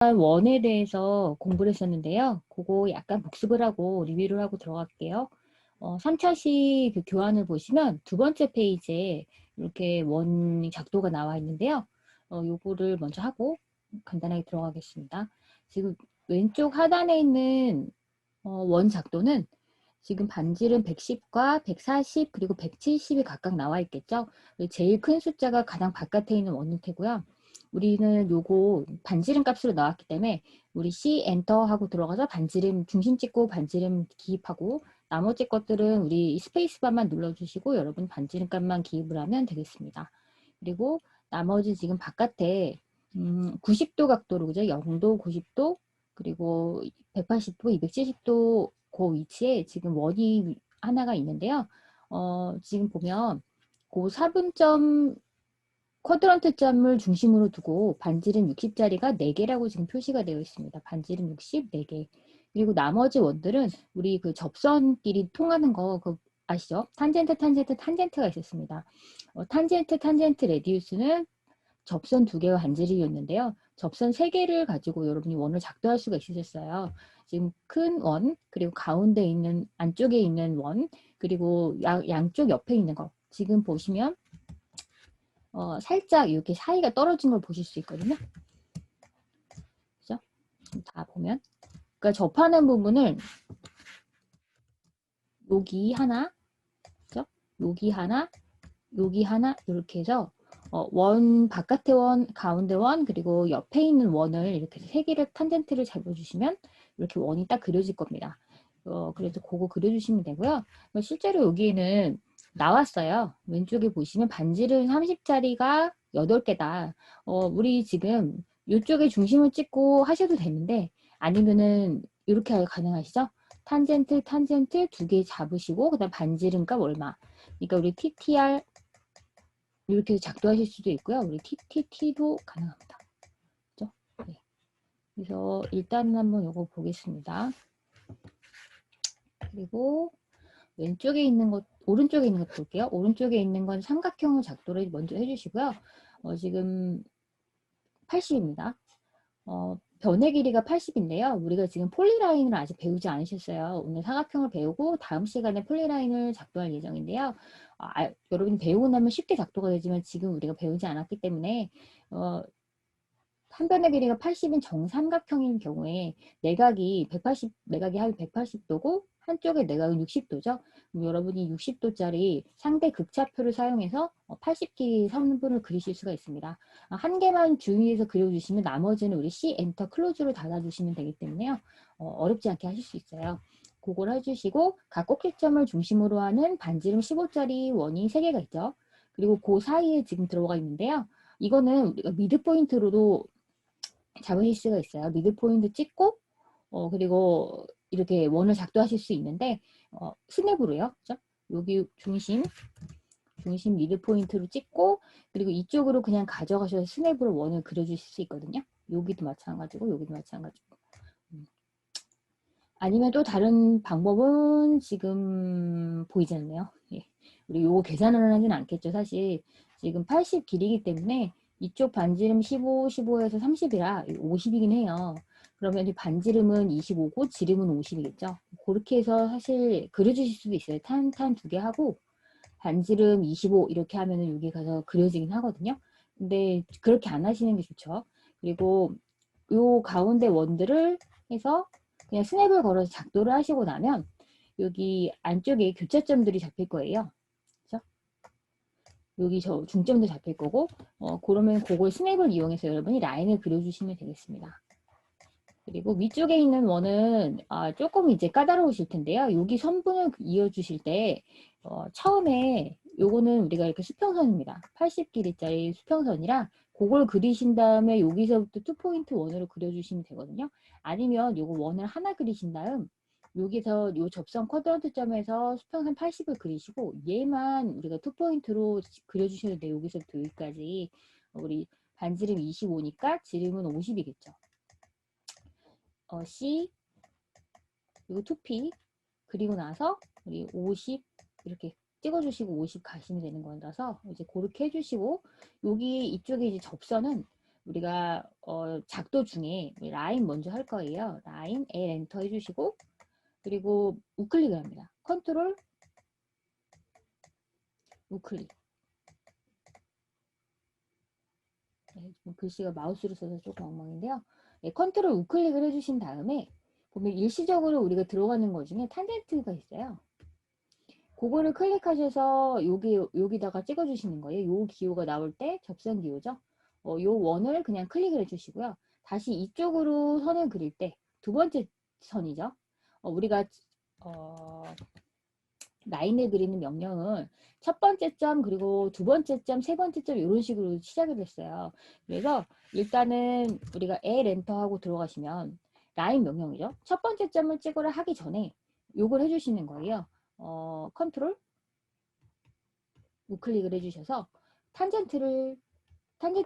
원에 대해서 공부를 했었는데요. 그거 약간 복습을 하고 리뷰를 하고 들어갈게요. 3차시 그 교환을 보시면 두 번째 페이지에 이렇게 원 작도가 나와 있는데요. 요거를 먼저 하고 간단하게 들어가겠습니다. 지금 왼쪽 하단에 있는 원 작도는 지금 반지름 110과 140 그리고 170이 각각 나와 있겠죠. 제일 큰 숫자가 가장 바깥에 있는 원일 테고요. 우리는 요거 반지름 값으로 나왔기 때문에 우리 C 엔터 하고 들어가서 반지름 중심 찍고 반지름 기입하고 나머지 것들은 우리 스페이스바만 눌러주시고 여러분 반지름 값만 기입을 하면 되겠습니다. 그리고 나머지 지금 바깥에 90도 각도로 그죠? 0도, 90도 그리고 180도, 270도 그 위치에 지금 원이 하나가 있는데요. 지금 보면 그 4분점 쿼드런트 점을 중심으로 두고 반지름 60짜리가 4개라고 지금 표시가 되어 있습니다. 반지름 60, 4개. 그리고 나머지 원들은 우리 그 접선끼리 통하는 거 아시죠? 탄젠트, 탄젠트, 탄젠트가 있었습니다. 탄젠트, 탄젠트 레디우스는 접선 2개와 반지름이었는데요. 접선 3개를 가지고 여러분이 원을 작도할 수가 있으셨어요. 지금 큰 원, 그리고 가운데 있는, 안쪽에 있는 원, 그리고 양쪽 옆에 있는 거. 지금 보시면 살짝 이렇게 사이가 떨어진 걸 보실 수 있거든요. 그죠? 다 보면. 그러니까 접하는 부분을 여기 하나, 그죠? 여기 하나, 여기 하나 이렇게 해서 원 바깥의 원, 가운데 원, 그리고 옆에 있는 원을 이렇게 3개를 탄젠트를 잡아주시면 이렇게 원이 딱 그려질 겁니다. 그래서 그거 그려주시면 되고요. 실제로 여기에는 나왔어요. 왼쪽에 보시면 반지름 30짜리가 8개다. 우리 지금 이쪽에 중심을 찍고 하셔도 되는데 아니면은 이렇게 가능하시죠? 탄젠트, 탄젠트 2개 잡으시고 그다음 반지름 값 얼마. 그러니까 우리 TTR 이렇게 작도하실 수도 있고요. 우리 TTT도 가능합니다. 그렇죠? 네. 그래서 일단은 한번 이거 보겠습니다. 그리고 왼쪽에 있는 것, 오른쪽에 있는 것 볼게요. 오른쪽에 있는 건 삼각형을 작도를 먼저 해주시고요. 지금 80입니다. 변의 길이가 80인데요. 우리가 지금 폴리라인을 아직 배우지 않으셨어요. 오늘 사각형을 배우고 다음 시간에 폴리라인을 작도할 예정인데요. 여러분이 배우고 나면 쉽게 작도가 되지만 지금 우리가 배우지 않았기 때문에 한 변의 길이가 80인 정삼각형인 경우에 내각이 180, 내각이 한 180도고 한쪽의 내각은 60도죠. 그럼 여러분이 60도짜리 상대 극차표를 사용해서 80길이 선분을 그리실 수가 있습니다. 한 개만 주의해서 그려주시면 나머지는 우리 C 엔터 클로즈로 닫아주시면 되기 때문에요. 어렵지 않게 하실 수 있어요. 그걸 해주시고 각 꼭지점을 중심으로 하는 반지름 15짜리 원이 3개가 있죠. 그리고 그 사이에 지금 들어가 있는데요. 이거는 우리가 미드 포인트로도 잡으실 수가 있어요. 미드 포인트 찍고 그리고 이렇게 원을 작도하실 수 있는데 스냅으로요. 그죠? 여기 중심 미드 포인트로 찍고 그리고 이쪽으로 그냥 가져가셔서 스냅으로 원을 그려주실 수 있거든요. 여기도 마찬가지고 여기도 마찬가지고. 아니면 또 다른 방법은 지금 보이지 않네요. 예. 우리 요거 계산을 하진 않겠죠. 사실 지금 80 길이기 때문에 이쪽 반지름 15, 15에서 30이라 50이긴 해요. 그러면 이 반지름은 25고 지름은 50이겠죠. 그렇게 해서 사실 그려주실 수도 있어요. 탄 2개 하고 반지름 25 이렇게 하면은 여기 가서 그려지긴 하거든요. 근데 그렇게 안 하시는 게 좋죠. 그리고 요 가운데 원들을 해서 그냥 스냅을 걸어서 작도를 하시고 나면 여기 안쪽에 교차점들이 잡힐 거예요. 그렇죠? 여기 저 중점도 잡힐 거고 그러면 그걸 스냅을 이용해서 여러분이 라인을 그려주시면 되겠습니다. 그리고 위쪽에 있는 원은 조금 이제 까다로우실 텐데요. 여기 선분을 이어주실 때 처음에 요거는 우리가 이렇게 수평선입니다. 80길이짜리 수평선이라 그걸 그리신 다음에 여기서부터 투포인트 원으로 그려주시면 되거든요. 아니면 요거 원을 하나 그리신 다음 여기서 요 접선 쿼드런트 점에서 수평선 80을 그리시고 얘만 우리가 투포인트로 그려주셔도 돼요. 여기서부터 여기까지 우리 반지름 25니까 지름은 50이겠죠. C 그리고 2P 그리고 나서 우리 50 이렇게 찍어주시고 50 가시면 되는 거라서 이제 그렇게 해주시고 여기 이쪽에 이제 접선은 우리가 작도 중에 라인 먼저 할 거예요. 라인 L 엔터 해주시고 그리고 우클릭을 합니다. 컨트롤 우클릭. 네, 글씨가 마우스로 써서 조금 엉망인데요. 네, 컨트롤 우클릭을 해주신 다음에 보면 일시적으로 우리가 들어가는 것 중에 탄젠트가 있어요. 그거를 클릭하셔서 여기다가 찍어주시는 거예요. 요 기호가 나올 때 접선 기호죠. 요 원을 그냥 클릭을 해주시고요. 다시 이쪽으로 선을 그릴 때 두 번째 선이죠. 우리가 라인을 그리는 명령은 첫 번째 점 그리고 두 번째 점, 세 번째 점 이런 식으로 시작을 했어요. 그래서 일단은 우리가 L 엔터하고 들어가시면 라인 명령이죠. 첫 번째 점을 찍으라 하기 전에 요걸 해주시는 거예요. 컨트롤 우클릭을 해주셔서 탄젠트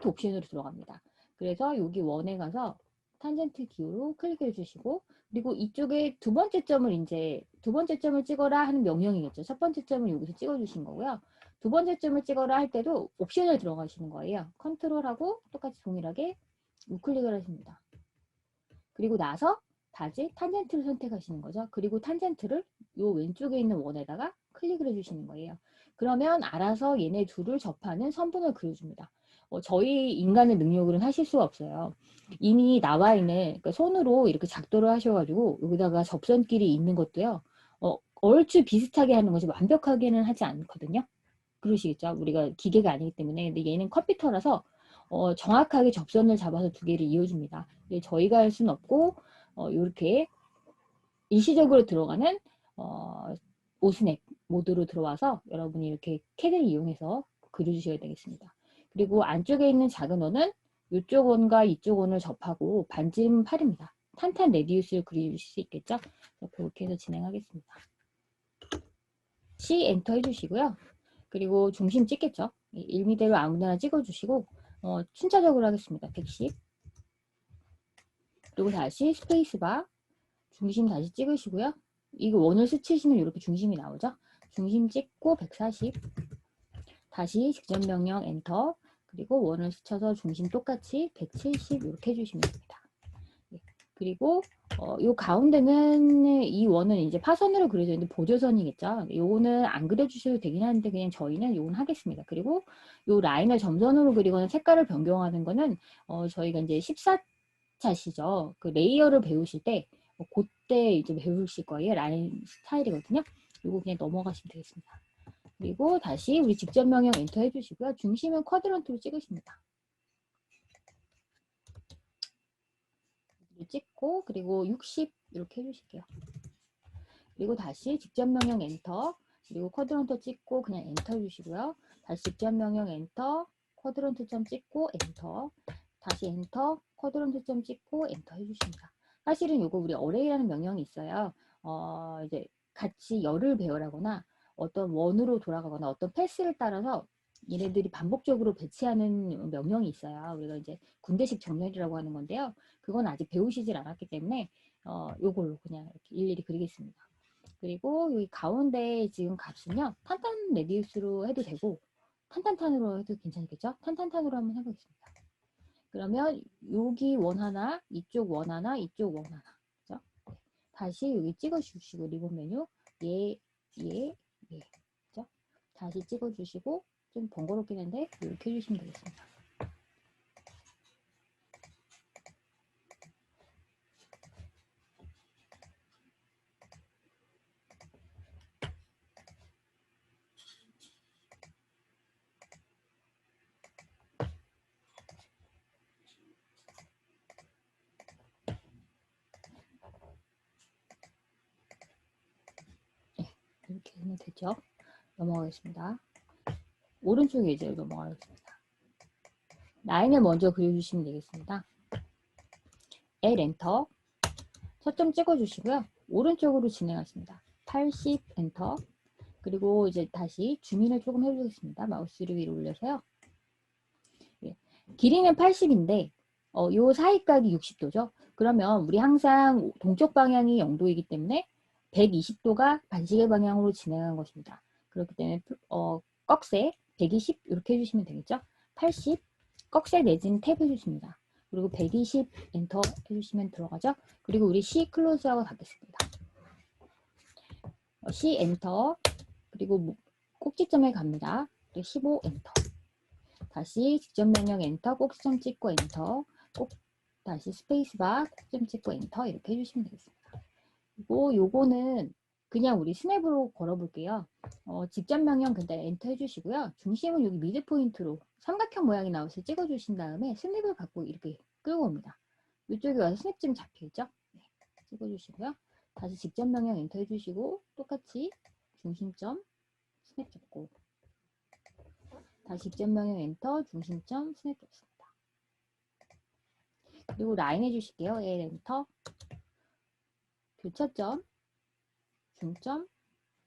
옵션으로 들어갑니다. 그래서 여기 원에 가서 탄젠트 기호로 클릭해 주시고 그리고 이쪽에 두 번째 점을 찍어라 하는 명령이겠죠. 첫 번째 점을 여기서 찍어 주신 거고요. 두 번째 점을 찍어라 할 때도 옵션을 들어가시는 거예요. 컨트롤하고 똑같이 동일하게 우클릭을 하십니다. 그리고 나서 다시 탄젠트를 선택하시는 거죠. 그리고 탄젠트를 요 왼쪽에 있는 원에다가 클릭을 해주시는 거예요. 그러면 알아서 얘네 둘을 접하는 선분을 그려줍니다. 저희 인간의 능력으로는 하실 수가 없어요. 이미 나와 있는 그러니까 손으로 이렇게 작도를 하셔가지고 여기다가 접선끼리 있는 것도요. 얼추 비슷하게 하는 거지 완벽하게는 하지 않거든요. 그러시겠죠? 우리가 기계가 아니기 때문에. 근데 얘는 컴퓨터라서 정확하게 접선을 잡아서 두 개를 이어줍니다. 저희가 할 수는 없고 이렇게 일시적으로 들어가는 오스넥 모드로 들어와서 여러분이 이렇게 CAD를 이용해서 그려주셔야 되겠습니다. 그리고 안쪽에 있는 작은 원은 이쪽 원과 이쪽 원을 접하고 반쯤 8입니다. 탄탄 레디우스를 그릴 수 있겠죠? 그렇게 해서 진행하겠습니다. C 엔터 해주시고요. 그리고 중심 찍겠죠? 1미대로 아무데나 찍어주시고 순차적으로 하겠습니다. 110 그리고 다시 스페이스바 중심 다시 찍으시고요. 이거 원을 스치시면 이렇게 중심이 나오죠? 중심 찍고 140 다시 직전 명령 엔터 그리고 원을 스쳐서 중심 똑같이 170 이렇게 해주시면 됩니다. 그리고 요 가운데는 이 원은 이제 파선으로 그려져 있는 보조선이겠죠. 요거는 안 그려주셔도 되긴 하는데 그냥 저희는 요건 하겠습니다. 그리고 요 라인을 점선으로 그리거나 색깔을 변경하는 거는 저희가 이제 14차시죠. 그 레이어를 배우실 때 그때 이제 배우실 거예요. 라인 스타일이거든요. 요거 그냥 넘어가시면 되겠습니다. 그리고 다시 우리 직접 명령 엔터 해주시고요. 중심은 쿼드런트로 찍으십니다. 찍고 그리고 60 이렇게 해주실게요. 그리고 다시 직접 명령 엔터 그리고 쿼드런트 찍고 그냥 엔터 해주시고요. 다시 직접 명령 엔터 쿼드런트 점 찍고 엔터 다시 엔터 쿼드런트 점 찍고 엔터 해주십니다. 사실은 요거 우리 어레이라는 명령이 있어요. 이제 같이 열을 배열하거나 어떤 원으로 돌아가거나 어떤 패스를 따라서 얘네들이 반복적으로 배치하는 명령이 있어요. 우리가 이제 군대식 정렬이라고 하는 건데요. 그건 아직 배우시질 않았기 때문에 요걸로 그냥 이렇게 일일이 그리겠습니다. 그리고 여기 가운데 지금 값은요. 탄탄 레디우스로 해도 되고 탄탄탄으로 해도 괜찮겠죠? 탄탄탄으로 한번 해보겠습니다. 그러면 여기 원 하나, 이쪽 원 하나, 이쪽 원 하나. 그죠? 다시 여기 찍어주시고 리본 메뉴 예. 그죠? 다시 찍어주시고 좀 번거롭긴 한데 이렇게 해주시면 되겠습니다. 이렇게 하면 되죠. 넘어가겠습니다. 오른쪽 예제로 넘어가겠습니다. 라인을 먼저 그려주시면 되겠습니다. L 엔터 초점 찍어주시고요. 오른쪽으로 진행하십니다. 80 엔터 그리고 이제 다시 줌인을 조금 해보겠습니다. 마우스를 위로 올려서요. 예. 길이는 80인데 요 사이각이 60도죠. 그러면 우리 항상 동쪽 방향이 0도이기 때문에 120도가 반시계 방향으로 진행한 것입니다. 그렇기 때문에 꺽쇠 120 이렇게 해주시면 되겠죠. 80 꺽쇠 내지는 탭 해주십니다. 그리고 120 엔터 해주시면 들어가죠. 그리고 우리 C 클로즈하고 닫겠습니다. C 엔터, 그리고 꼭지점에 갑니다. 15 엔터. 다시 직접 명령 엔터, 꼭지점 찍고 엔터, 다시 스페이스바, 꼭지점 찍고 엔터 이렇게 해주시면 되겠습니다. 그리고 요거는 그냥 우리 스냅으로 걸어볼게요. 직접 명령 그냥 엔터 해주시고요. 중심은 여기 미드 포인트로 삼각형 모양이 나와서 찍어주신 다음에 스냅을 갖고 이렇게 끌고 옵니다. 이쪽에 와서 스냅쯤 잡혀있죠? 네, 찍어주시고요. 다시 직접 명령 엔터 해주시고 똑같이 중심점 스냅 잡고 다시 직접 명령 엔터 중심점 스냅 잡습니다. 그리고 라인 해주실게요. L 엔터 교차점 중점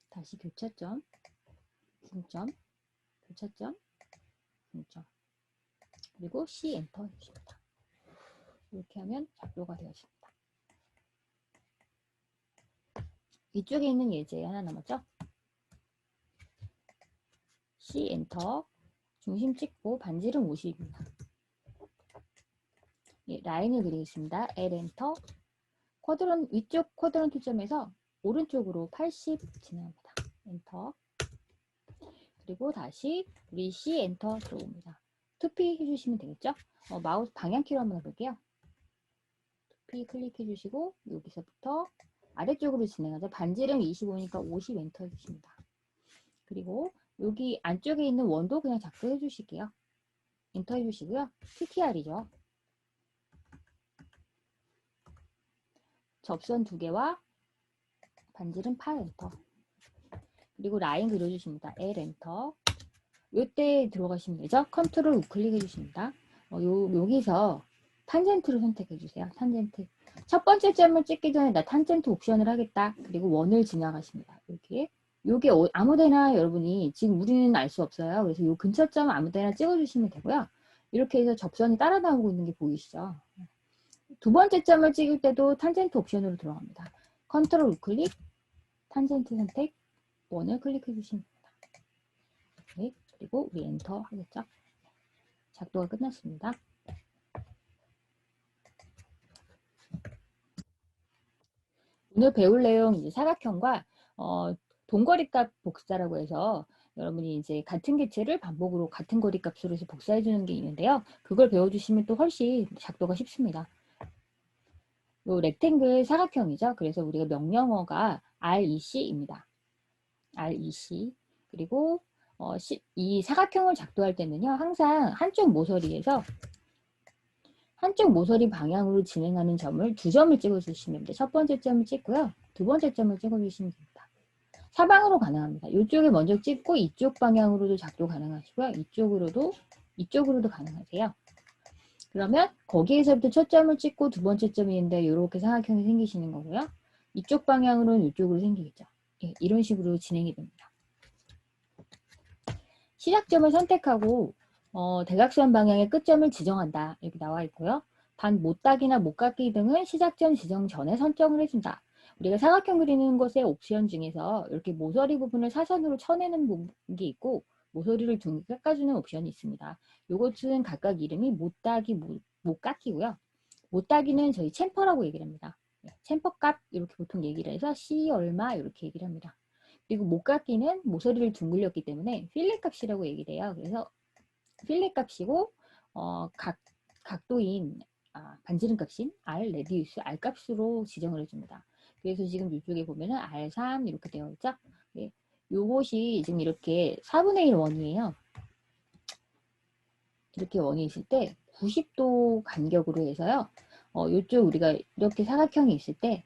다시 교차점 중점 교차점 중점 그리고 C 엔터 해주십니다. 이렇게 하면 작도가 되었습니다. 위쪽에 있는 예제 하나 남았죠? C 엔터 중심 찍고 반지름 50입니다. 예, 라인을 그리겠습니다. L 엔터 위쪽 쿼드런트 점에서 오른쪽으로 80 진행합니다. 엔터 그리고 다시 우리 C 엔터 들어옵니다. 2P 해주시면 되겠죠? 마우스 방향키로 한번 해볼게요. 2P 클릭해 주시고 여기서부터 아래쪽으로 진행하죠. 반지름 25니까 50 엔터 해주십니다. 그리고 여기 안쪽에 있는 원도 그냥 작성해 주실게요. 엔터 해주시고요. TTR이죠. 접선 2개와 반지름 8 엔터. 그리고 라인 그려주십니다. L 엔터. 요때 들어가시면 되죠. 컨트롤 우클릭 해주십니다. 여기서 탄젠트를 선택해 주세요. 탄젠트. 첫 번째 점을 찍기 전에 나 탄젠트 옵션을 하겠다. 그리고 원을 지나가십니다. 이렇게. 요게 아무데나 여러분이 지금 우리는 알 수 없어요. 그래서 요 근처점 아무데나 찍어주시면 되고요. 이렇게 해서 접선이 따라 나오고 있는 게 보이시죠? 두 번째 점을 찍을 때도 탄젠트 옵션으로 들어갑니다. 컨트롤 우클릭, 탄젠트 선택, 원을 클릭해 주시면 됩니다. 네, 그리고 우리 엔터 하겠죠? 작도가 끝났습니다. 오늘 배울 내용 이제 사각형과 동거리값 복사라고 해서 여러분이 이제 같은 개체를 반복으로 같은 거리값으로 해서 복사해 주는 게 있는데요. 그걸 배워주시면 또 훨씬 작도가 쉽습니다. 요 렉탱글 사각형이죠. 그래서 우리가 명령어가 REC입니다. REC. 그리고 이 사각형을 작도할 때는요. 항상 한쪽 모서리에서 한쪽 모서리 방향으로 진행하는 점을 2점을 찍어주시면 됩니다. 첫 번째 점을 찍고요. 두 번째 점을 찍어주시면 됩니다. 사방으로 가능합니다. 이쪽에 먼저 찍고 이쪽 방향으로도 작도 가능하시고요. 이쪽으로도 가능하세요. 그러면 거기에서부터 첫 점을 찍고 두 번째 점이 있는데 이렇게 사각형이 생기시는 거고요. 이쪽 방향으로는 이쪽으로 생기겠죠. 예, 이런 식으로 진행이 됩니다. 시작점을 선택하고 대각선 방향의 끝점을 지정한다. 이렇게 나와 있고요. 단 못따기나 못깎기 등은 시작점 지정 전에 설정을 해준다. 우리가 사각형 그리는 것의 옵션 중에서 이렇게 모서리 부분을 사선으로 쳐내는 게 있고 모서리를 둥게 깎아주는 옵션이 있습니다. 이것은 각각 이름이 못따기, 못깎기고요. 못따기는 저희 챔퍼라고 얘기를 합니다. 챔퍼 값 이렇게 보통 얘기를 해서 C 얼마 이렇게 얘기를 합니다. 그리고 못깎기는 모서리를 둥글렸기 때문에 필렛 값이라고 얘기를 해요. 그래서 필렛 값이고 각도인 반지름 값인 R, 레디우스, R 값으로 지정을 해줍니다. 그래서 지금 이쪽에 보면은 R3 이렇게 되어 있죠. 네, 요것이 지금 이렇게 4분의 1 원이에요. 이렇게 원이 있을 때 90도 간격으로 해서요. 요쪽 우리가 이렇게 사각형이 있을 때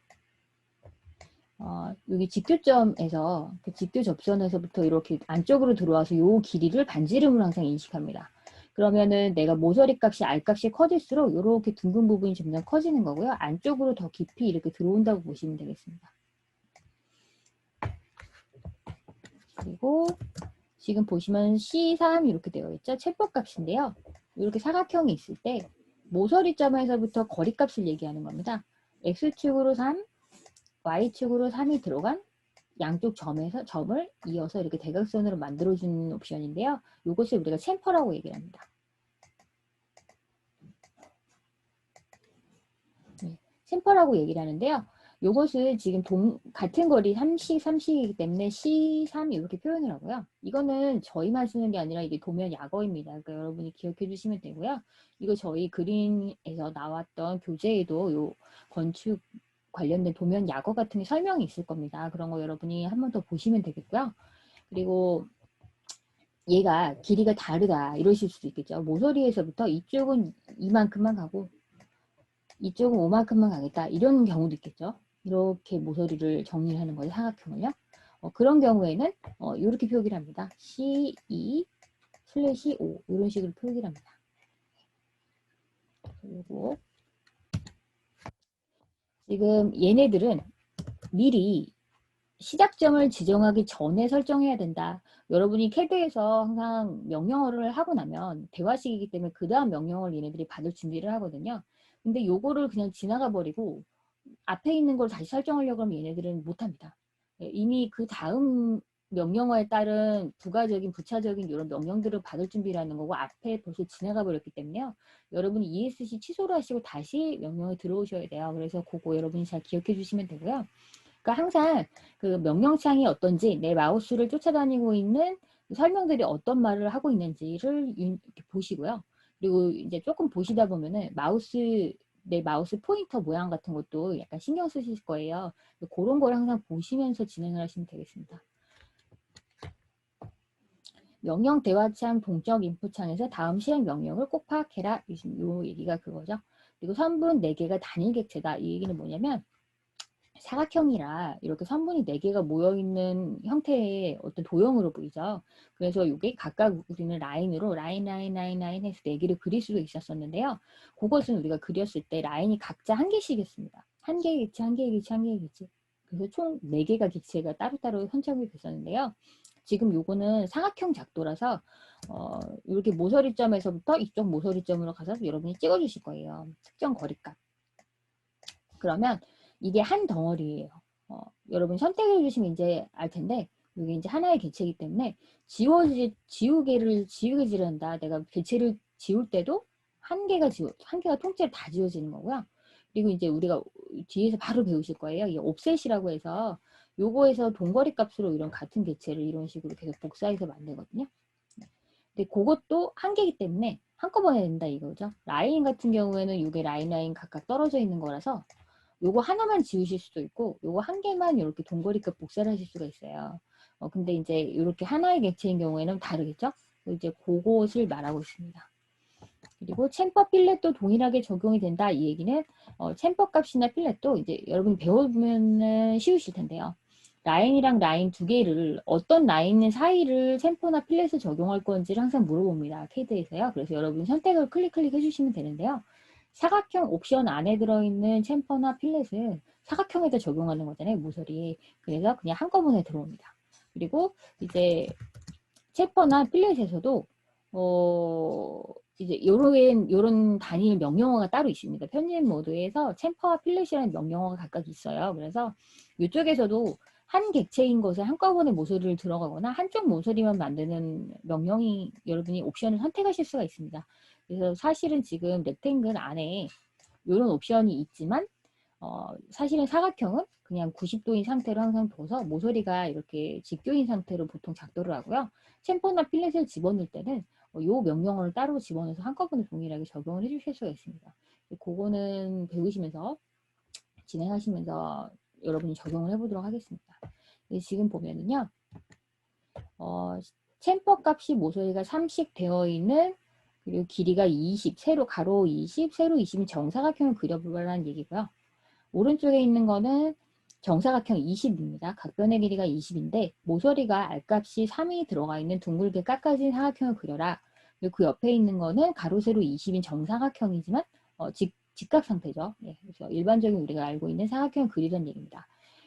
여기 직교점에서 그 직교 접선에서부터 이렇게 안쪽으로 들어와서 요 길이를 반지름으로 항상 인식합니다. 그러면은 내가 모서리 값이 R 값이 커질수록 이렇게 둥근 부분이 점점 커지는 거고요. 안쪽으로 더 깊이 이렇게 들어온다고 보시면 되겠습니다. 그리고 지금 보시면 C3 이렇게 되어 있죠. 챔퍼 값인데요. 이렇게 사각형이 있을 때 모서리 점에서부터 거리 값을 얘기하는 겁니다. X축으로 3, Y축으로 3이 들어간 양쪽 점을 이어서 이렇게 대각선으로 만들어주는 옵션인데요. 이것을 우리가 챔퍼라고 얘기를 합니다. 챔퍼라고 얘기를 하는데요. 요것을 지금 같은 거리 3식 이기 때문에 C3 이렇게 표현을 하고요. 이거는 저희만 쓰는 게 아니라 이게 도면 약어입니다. 그러니까 여러분이 기억해 주시면 되고요. 이거 저희 그린에서 나왔던 교재에도 요 건축 관련된 도면 약어 같은 게 설명이 있을 겁니다. 그런 거 여러분이 한 번 더 보시면 되겠고요. 그리고 얘가 길이가 다르다 이러실 수도 있겠죠. 모서리에서부터 이쪽은 이만큼만 가고 이쪽은 5만큼만 가겠다 이런 경우도 있겠죠. 이렇게 모서리를 정리를 하는 거죠. 사각형을요. 그런 경우에는 이렇게 표기를 합니다. C2/5 이런 식으로 표기를 합니다. 그리고 지금 얘네들은 미리 시작점을 지정하기 전에 설정해야 된다. 여러분이 캐드에서 항상 명령어를 하고 나면 대화식이기 때문에 그 다음 명령어를 얘네들이 받을 준비를 하거든요. 근데 요거를 그냥 지나가 버리고 앞에 있는 걸 다시 설정하려고 하면 얘네들은 못합니다. 이미 그 다음 명령어에 따른 부가적인 부차적인 이런 명령들을 받을 준비라는 거고 앞에 벌써 지나가 버렸기 때문에요. 여러분이 ESC 취소를 하시고 다시 명령에 들어오셔야 돼요. 그래서 그거 여러분이 잘 기억해 주시면 되고요. 그러니까 항상 그 명령창이 어떤지 내 마우스를 쫓아다니고 있는 설명들이 어떤 말을 하고 있는지를 이렇게 보시고요. 그리고 이제 조금 보시다 보면은 내 마우스 포인터 모양 같은 것도 약간 신경 쓰실 거예요. 그런 걸 항상 보시면서 진행을 하시면 되겠습니다. 명령 대화창 동적 인풋창에서 다음 실행 명령을 꼭 파악해라. 이 얘기가 그거죠. 그리고 선분 4개가 단일 객체다. 이 얘기는 뭐냐면 사각형이라 이렇게 선분이 4개가 모여있는 형태의 어떤 도형으로 보이죠. 그래서 이게 각각 우리는 라인으로 라인 해서 4개를 그릴 수도 있었었는데요. 그것은 우리가 그렸을 때 라인이 각자 한 개씩이었습니다. 한 개의 객체, 한 개의 객체, 한 개의 객체. 그래서 총 4개가 객체가 따로따로 선정이 됐었는데요. 지금 요거는 사각형 작도라서 이렇게 모서리점에서부터 이쪽 모서리점으로 가서 여러분이 찍어주실 거예요. 특정 거리값. 그러면 이게 한 덩어리예요. 여러분 선택해 주시면 이제 알 텐데 이게 이제 하나의 객체이기 때문에 지우개질한다. 내가 객체를 지울 때도 한 개가 통째로 다 지워지는 거고요. 그리고 이제 우리가 뒤에서 바로 배우실 거예요. 이 옵셋이라고 해서 요거에서 동거리 값으로 이런 같은 객체를 이런 식으로 계속 복사해서 만들거든요. 근데 그것도 한 개이기 때문에 한꺼번에 된다 이거죠. 라인 같은 경우에는 이게 라인 각각 떨어져 있는 거라서 요거 하나만 지우실 수도 있고 요거 한 개만 이렇게 동거리값 복사를 하실 수가 있어요. 근데 이제 이렇게 하나의 객체인 경우에는 다르겠죠? 이제 그것을 말하고 있습니다. 그리고 챔퍼 필렛도 동일하게 적용이 된다. 이 얘기는 챔퍼 값이나 필렛도 이제 여러분 배워보면 쉬우실 텐데요. 라인이랑 라인 2개를 어떤 라인 사이를 챔퍼나 필렛을 적용할 건지를 항상 물어봅니다. 캐드에서요. 그래서 여러분 선택을 클릭 해주시면 되는데요. 사각형 옵션 안에 들어있는 챔퍼나 필렛을 사각형에다 적용하는 거잖아요. 모서리에. 그래서 그냥 한꺼번에 들어옵니다. 그리고 이제 챔퍼나 필렛에서도 이제 요런 단일 명령어가 따로 있습니다. 편집 모드에서 챔퍼와 필렛이라는 명령어가 각각 있어요. 그래서 이쪽에서도 한 객체인 것을 한꺼번에 모서리를 들어가거나 한쪽 모서리만 만드는 명령이 여러분이 옵션을 선택하실 수가 있습니다. 그래서 사실은 지금 렉탱글 안에 이런 옵션이 있지만 사실은 사각형은 그냥 90도인 상태로 항상 둬서 모서리가 이렇게 직교인 상태로 보통 작도를 하고요. 챔퍼나 필렛을 집어넣을 때는 이 명령어를 따로 집어넣어서 한꺼번에 동일하게 적용을 해주실 수가 있습니다. 그거는 배우시면서 진행하시면서 여러분이 적용을 해보도록 하겠습니다. 지금 보면은요. 챔퍼 값이 모서리가 30 되어 있는 그리고 길이가 20, 세로 가로 20, 세로 20인 정사각형을 그려보라는 얘기고요. 오른쪽에 있는 거는 정사각형 20입니다. 각변의 길이가 20인데 모서리가 R값이 3이 들어가 있는 둥글게 깎아진 사각형을 그려라. 그리고 그 옆에 있는 거는 가로 세로 20인 정사각형이지만 직각 상태죠. 네, 그래서 일반적인 우리가 알고 있는 사각형을 그리던 얘기입니다.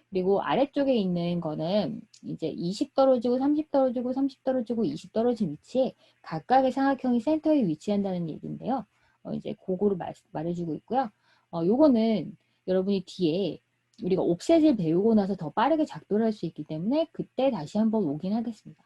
그리고 아래쪽에 있는 거는 이제 20 떨어지고 30 떨어지고 30 떨어지고 20 떨어진 위치에 각각의 사각형이 센터에 위치한다는 얘기인데요. 이제 그거를 말해주고 있고요. 요거는 여러분이 뒤에 우리가 옵셋을 배우고 나서 더 빠르게 작도를 할 수 있기 때문에 그때 다시 한번 오긴 하겠습니다.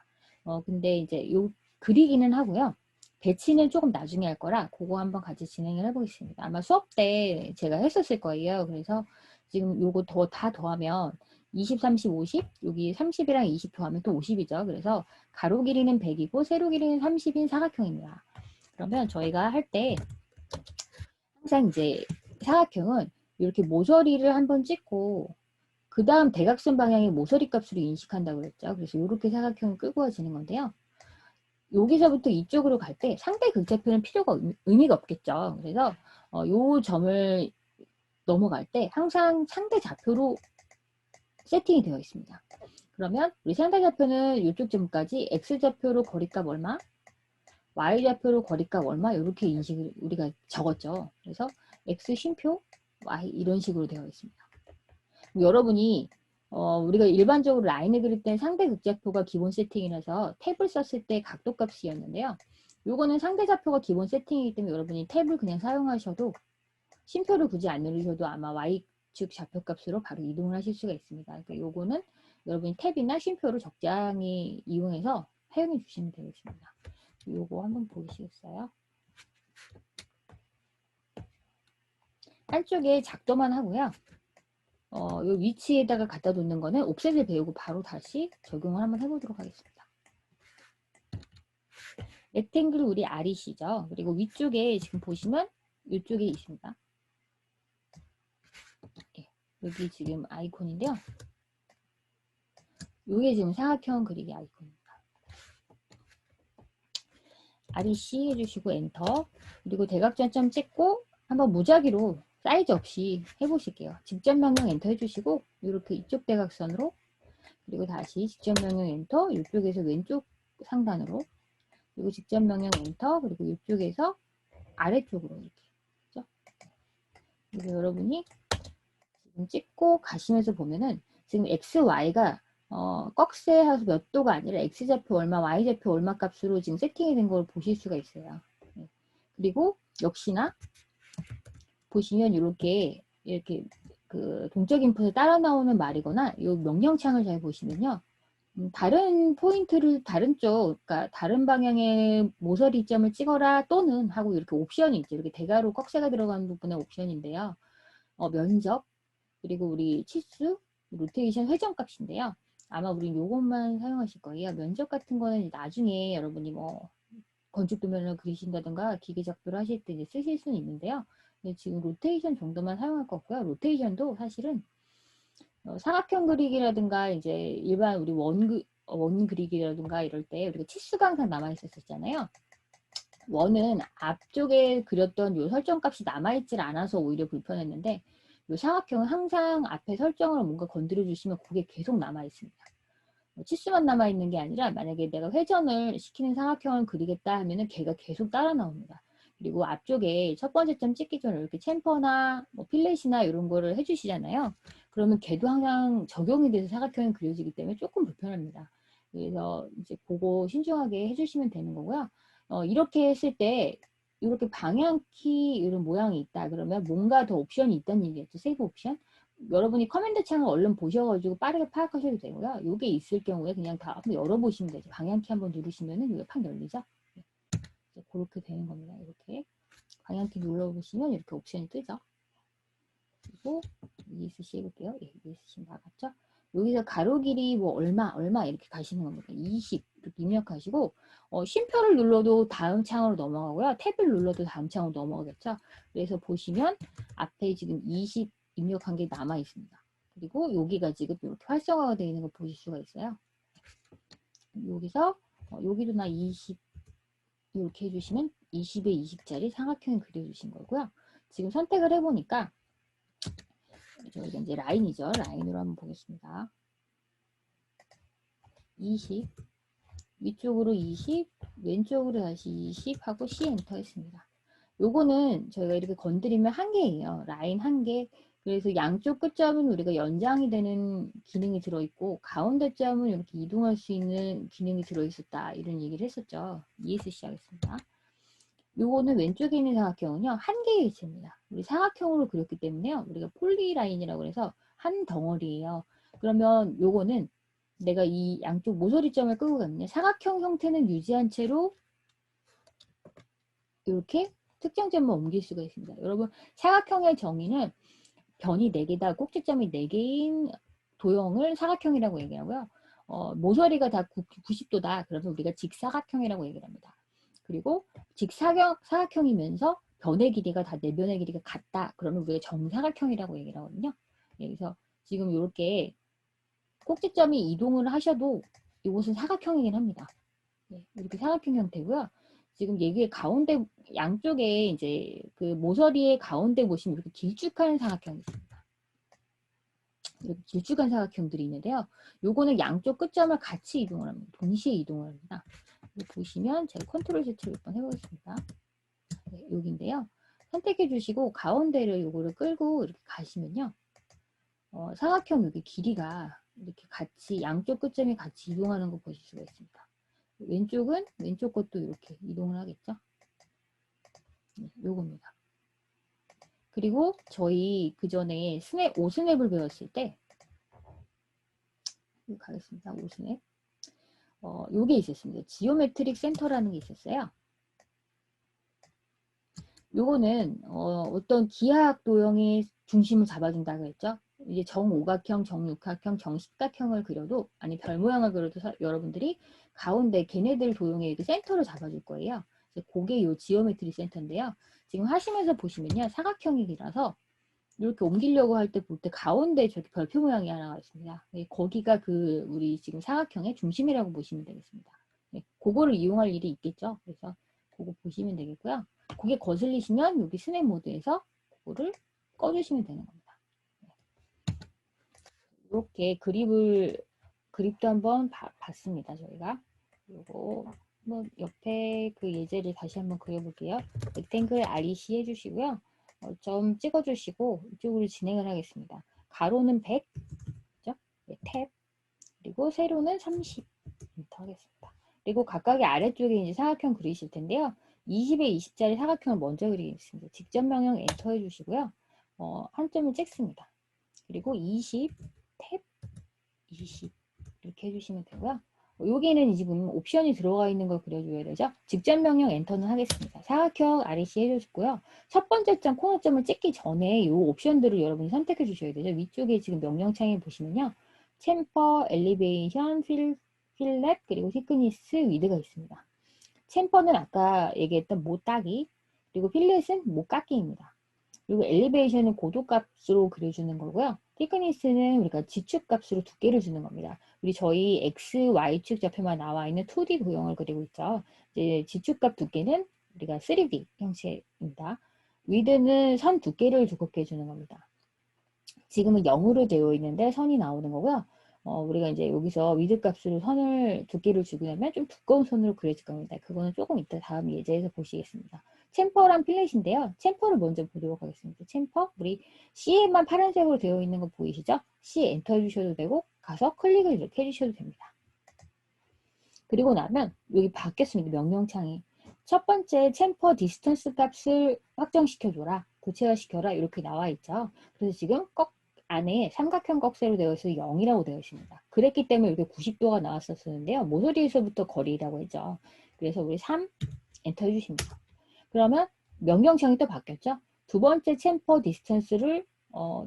근데 이제 요 그리기는 하고요. 배치는 조금 나중에 할 거라 그거 한번 같이 진행을 해보겠습니다. 아마 수업 때 제가 했었을 거예요. 그래서 지금 요거 다 더하면 20, 30, 50 여기 30이랑 20 더하면 또 50이죠. 그래서 가로 길이는 100이고 세로 길이는 30인 사각형입니다. 그러면 저희가 할 때 항상 이제 사각형은 이렇게 모서리를 한번 찍고 그 다음 대각선 방향의 모서리 값으로 인식한다고 그랬죠. 그래서 이렇게 사각형을 끄고지는 건데요. 여기서부터 이쪽으로 갈 때 상대 극좌표는 필요가 의미가 없겠죠. 그래서 요 점을 넘어갈 때 항상 상대 좌표로 세팅이 되어 있습니다. 그러면 우리 상대 좌표는 이쪽 점까지 x좌표로 거리값 얼마, y좌표로 거리값 얼마 이렇게 인식을 우리가 적었죠. 그래서 x 쉼표, y 이런 식으로 되어 있습니다. 여러분이 우리가 일반적으로 라인을 그릴 때 상대 극좌표가 기본 세팅이라서 탭을 썼을 때 각도값이었는데요. 요거는 상대 좌표가 기본 세팅이기 때문에 여러분이 탭을 그냥 사용하셔도 쉼표를 굳이 안 누르셔도 아마 Y축 좌표값으로 바로 이동을 하실 수가 있습니다. 그러니까 요거는 여러분이 탭이나 쉼표를 적당히 이용해서 사용해 주시면 되겠습니다. 요거 한번 보시겠어요? 한쪽에 작도만 하고요. 요 위치에다가 갖다 놓는 거는 옵셋을 배우고 바로 다시 적용을 한번 해보도록 하겠습니다. 렉탱글 우리 R이시죠? 그리고 위쪽에 지금 보시면 이쪽에 있습니다. 예, 여기 지금 아이콘인데요. 이게 지금 사각형 그리기 아이콘입니다. REC 해주시고 엔터. 그리고 대각전점 찍고 한번 무작위로 사이즈 없이 해보실게요. 직접 명령 엔터 해주시고 이렇게 이쪽 대각선으로 그리고 다시 직접 명령 엔터 이쪽에서 왼쪽 상단으로 그리고 직접 명령 엔터 그리고 이쪽에서 아래쪽으로 이렇게 그렇죠? 그래서 여러분이 지금 찍고 가시면서 보면은 지금 x, y가 꺽쇠해서 몇 도가 아니라 x좌표 얼마, y좌표 얼마 값으로 지금 세팅이 된 걸 보실 수가 있어요. 네. 그리고 역시나 보시면 이렇게 그 동적 인풋에 따라 나오는 말이거나 이 명령창을 잘 보시면요. 다른 포인트를 다른 쪽, 그러니까 다른 방향의 모서리 점을 찍어라 또는 하고 이렇게 옵션이 있죠. 이렇게 대괄호 꺽쇠가 들어가는 부분의 옵션인데요. 면적, 그리고 우리 치수, 로테이션 회전 값인데요. 아마 우리 요것만 사용하실 거예요. 면적 같은 거는 나중에 여러분이 뭐 건축 도면을 그리신다든가 기계 작도를 하실 때 이제 쓰실 수는 있는데요. 지금 로테이션 정도만 사용할 거고요. 로테이션도 사실은 사각형 그리기라든가 이제 일반 우리 원 그리기라든가 이럴 때 우리가 치수가 항상 남아 있었잖아요. 원은 앞쪽에 그렸던 요 설정 값이 남아있질 않아서 오히려 불편했는데 요 사각형은 항상 앞에 설정을 뭔가 건드려 주시면 그게 계속 남아 있습니다. 치수만 남아 있는 게 아니라 만약에 내가 회전을 시키는 사각형을 그리겠다 하면은 걔가 계속 따라 나옵니다. 그리고 앞쪽에 첫 번째 점 찍기 전에 이렇게 챔퍼나 뭐 필렛이나 이런 거를 해주시잖아요. 그러면 걔도 항상 적용이 돼서 사각형이 그려지기 때문에 조금 불편합니다. 그래서 이제 그거 신중하게 해주시면 되는 거고요. 이렇게 했을 때 이렇게 방향키 이런 모양이 있다 그러면 뭔가 더 옵션이 있다는 얘기겠죠. 세이브 옵션. 여러분이 커맨드 창을 얼른 보셔가지고 빠르게 파악하셔도 되고요. 이게 있을 경우에 그냥 다 한번 열어보시면 되죠. 방향키 한번 누르시면은 이게 팍 열리죠. 네. 그렇게 되는 겁니다. 이렇게 방향키 눌러보시면 이렇게 옵션이 뜨죠. 그리고 ESC 해볼게요. 예, ESC 나갔죠. 여기서 가로 길이 뭐 얼마 이렇게 가시는 겁니다. 20 이렇게 입력하시고 쉼표를 눌러도 다음 창으로 넘어가고요. 탭을 눌러도 다음 창으로 넘어가겠죠. 그래서 보시면 앞에 지금 20 입력한 게 남아 있습니다. 그리고 여기가 지금 이렇게 활성화가 되어 있는 걸 보실 수가 있어요. 여기서 여기도 나 20 이렇게 해주시면 20에 20짜리 삼각형을 그려주신 거고요. 지금 선택을 해보니까 저희가 이제 라인이죠. 라인으로 한번 보겠습니다. 20 위쪽으로 20 왼쪽으로 다시 20 하고 C 엔터 했습니다. 요거는 저희가 이렇게 건드리면 한 개예요. 라인 한 개. 그래서 양쪽 끝점은 우리가 연장이 되는 기능이 들어있고 가운데 점은 이렇게 이동할 수 있는 기능이 들어있었다. 이런 얘기를 했었죠. ESC 하겠습니다. 요거는 왼쪽에 있는 사각형은요. 한 개의 일체입니다. 우리 사각형으로 그렸기 때문에요. 우리가 폴리라인이라고 해서 한 덩어리예요. 그러면 요거는 내가 이 양쪽 모서리점을 끄고 가면 사각형 형태는 유지한 채로 이렇게 특정점만 옮길 수가 있습니다. 여러분 사각형의 정의는 변이 4개다, 꼭지점이 4개인 도형을 사각형이라고 얘기하고요. 모서리가 다 90도다. 그래서 우리가 직사각형이라고 얘기를 합니다. 그리고 사각형이면서 변의 길이가 다 4변의 길이가 같다. 그러면 우리가 정사각형이라고 얘기를 하거든요. 네, 그래서 지금 이렇게 꼭지점이 이동을 하셔도 이곳은 사각형이긴 합니다. 네, 이렇게 사각형 형태고요. 지금 얘기의 가운데 양쪽에 이제 그 모서리의 가운데 보시면 이렇게 길쭉한 사각형이 있습니다. 이렇게 길쭉한 사각형들이 있는데요. 요거는 양쪽 끝점을 같이 이동을 합니다. 동시에 이동을 합니다. 보시면 제가 컨트롤 Z를 몇 번 해보겠습니다. 네, 여기인데요. 선택해 주시고 가운데를 요거를 끌고 이렇게 가시면요. 사각형 여기 길이가 이렇게 같이 양쪽 끝점이 같이 이동하는 거 보실 수가 있습니다. 왼쪽은 왼쪽 것도 이렇게 이동을 하겠죠. 네, 요겁니다. 그리고 저희 그 전에 오스냅을 배웠을 때 가겠습니다. 오스냅. 요게 있었습니다. 지오메트릭 센터라는 게 있었어요. 요거는 어떤 기하학 도형의 중심을 잡아준다고 했죠. 이제 정오각형, 정육각형, 정십각형을 그려도 아니 별 모양을 그려도 여러분들이 가운데 걔네들 도형의 센터를 잡아줄 거예요. 그게 요 지오메트리 센터인데요. 지금 하시면서 보시면요. 사각형이라서 이렇게 옮기려고 할 때 볼 때 가운데 저기 별표 모양이 하나가 있습니다. 네, 거기가 그 우리 지금 사각형의 중심이라고 보시면 되겠습니다. 네, 그거를 이용할 일이 있겠죠. 그래서 그거 보시면 되겠고요. 그게 거슬리시면 여기 스냅 모드에서 그거를 꺼주시면 되는 겁니다. 이렇게 그립도 한번 봤습니다. 저희가 요거 뭐 옆에 그 예제를 다시 한번 그려볼게요. 렉탱글 REC 해주시고요. 점 찍어주시고 이쪽으로 진행을 하겠습니다. 가로는 100, 그죠? 네, 탭, 그리고 세로는 30 하겠습니다. 그리고 각각의 아래쪽에 이제 사각형 그리실 텐데요. 20에 20짜리 사각형을 먼저 그리겠습니다. 직접 명령 엔터 해주시고요. 한 점을 찍습니다. 그리고 20, 탭, 20 이렇게 해주시면 되고요. 여기는 지금 옵션이 들어가 있는 걸 그려줘야 되죠. 직접 명령 엔터는 하겠습니다. 사각형 REC 해주시고요. 첫 번째 점 코너점을 찍기 전에 이 옵션들을 여러분이 선택해 주셔야 되죠. 위쪽에 지금 명령창에 보시면요. 챔퍼, 엘리베이션, 필렛, 그리고 티크니스, 위드가 있습니다. 챔퍼는 아까 얘기했던 모따기, 그리고 필렛은 모깎기입니다. 그리고 엘리베이션은 고도값으로 그려주는 거고요. 티크니스는 우리가 지축값으로 두께를 주는 겁니다. 우리 저희 X, Y축 좌표만 나와 있는 2D 도형을 그리고 있죠. 이제 지축값 두께는 우리가 3D 형식입니다. 위드는 선 두께를 두껍게 해주는 겁니다. 지금은 0으로 되어 있는데 선이 나오는 거고요. 우리가 이제 여기서 위드 값으로 선을 두께를 주고 나면 좀 두꺼운 선으로 그려질 겁니다. 그거는 조금 이따 다음 예제에서 보시겠습니다. 챔퍼랑 필렛인데요. 챔퍼를 먼저 보도록 하겠습니다. 챔퍼, 우리 C에만 파란색으로 되어 있는 거 보이시죠? C 엔터 해주셔도 되고 가서 클릭을 이렇게 해주셔도 됩니다. 그리고 나면 여기 바뀌었습니다. 명령창이. 첫 번째 챔퍼 디스턴스 값을 확정시켜줘라. 구체화시켜라. 이렇게 나와 있죠. 그래서 지금 안에 삼각형 꺽쇠로 되어 있어서 0이라고 되어 있습니다. 그랬기 때문에 이렇게 90도가 나왔었는데요. 모서리에서부터 거리라고 했죠. 그래서 우리 3 엔터 해주십니다. 그러면 명령창이 또 바뀌었죠. 두 번째 챔퍼 디스턴스를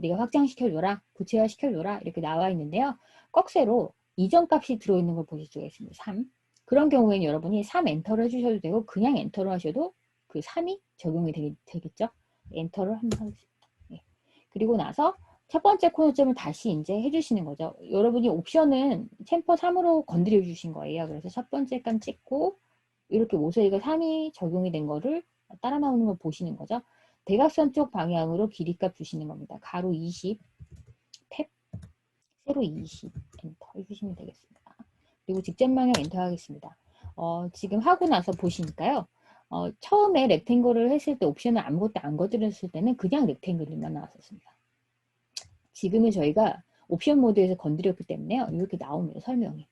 네가 확장시켜줘라. 구체화시켜줘라. 이렇게 나와 있는데요. 꺽쇠로 이전 값이 들어있는 걸 보실 수가 있습니다. 3. 그런 경우에는 여러분이 3 엔터를 해주셔도 되고 그냥 엔터를 하셔도 그 3이 적용이 되겠죠. 엔터를 한번 하겠습니다. 네. 그리고 나서 첫 번째 코너점을 다시 이제 해주시는 거죠. 여러분이 옵션은 챔퍼 3으로 건드려 주신 거예요. 그래서 첫 번째 감 찍고 이렇게 모서리가 3이 적용이 된 거를 따라 나오는 걸 보시는 거죠. 대각선 쪽 방향으로 길이값 주시는 겁니다. 가로 20, 탭, 세로 20 엔터 해주시면 되겠습니다. 그리고 직접 방향 엔터 하겠습니다. 지금 하고 나서 보시니까요. 처음에 렉탱글을 했을 때 옵션을 아무것도 안 건드렸을 때는 그냥 렉탱글만 나왔었습니다. 지금은 저희가 옵션 모드에서 건드렸기 때문에요. 이렇게 나옵니다. 설명이.